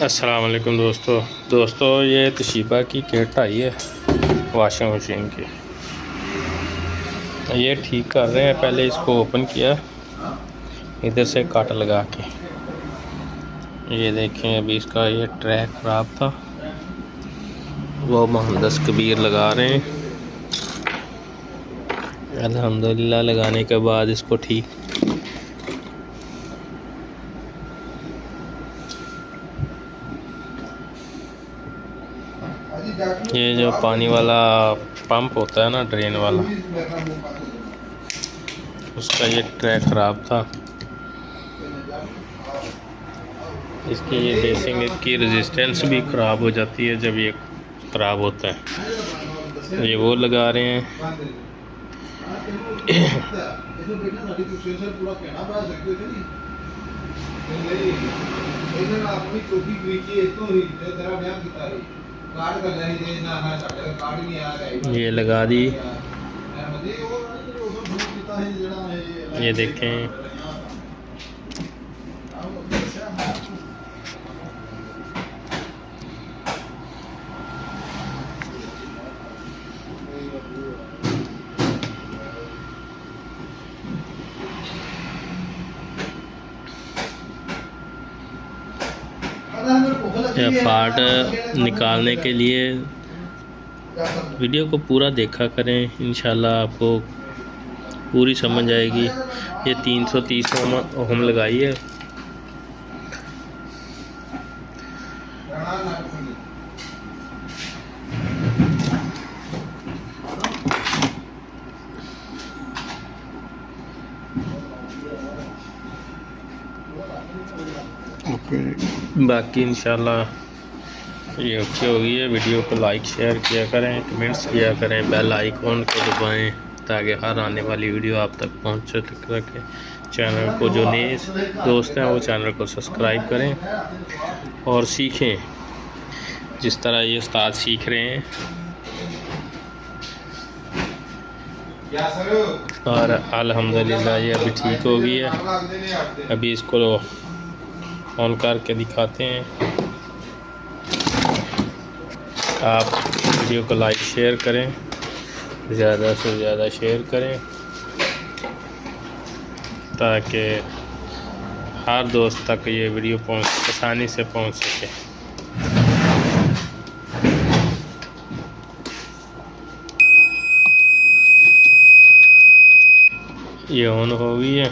अस्सलाम वालेकुम दोस्तों ये तशीबा की किट आई है वॉशिंग मशीन की। ये ठीक कर रहे हैं। पहले इसको ओपन किया इधर से कट लगा के। ये देखें अभी इसका ये ट्रैक ख़राब था, वो मोहम्मद कबीर लगा रहे हैं। अल्हम्दुलिल्लाह लगाने के बाद इसको ठीक ये जो पानी वाला पंप होता है ना, ड्रेन वाला, उसका ये ट्रैक ख़राब था। इसकी ये बेसिंग की रेजिस्टेंस भी ख़राब हो जाती है जब ये ख़राब होता है। ये वो लगा रहे हैं। ये लगा दी। ये देखें पार्ट निकालने के लिए वीडियो को पूरा देखा करें, इंशाल्लाह आपको पूरी समझ आएगी। ये 330 ओम लगाई है। बाकी इंशाल्लाह ये अच्छी होगी है। वीडियो को लाइक शेयर किया करें, कमेंट्स किया करें, बेल आइकॉन को दबाएं ताकि हर आने वाली वीडियो आप तक पहुंच सके। चैनल को जो नए दोस्त हैं वो चैनल को सब्सक्राइब करें और सीखें जिस तरह ये उस्ताद सीख रहे हैं। और अल्हम्दुलिल्लाह ये अभी ठीक हो गई है। अभी इसको ऑन करके दिखाते हैं। आप वीडियो को लाइक शेयर करें, ज़्यादा से ज़्यादा शेयर करें ताकि हर दोस्त तक ये वीडियो आसानी से पहुंच सके। ये ऑन हो गई है।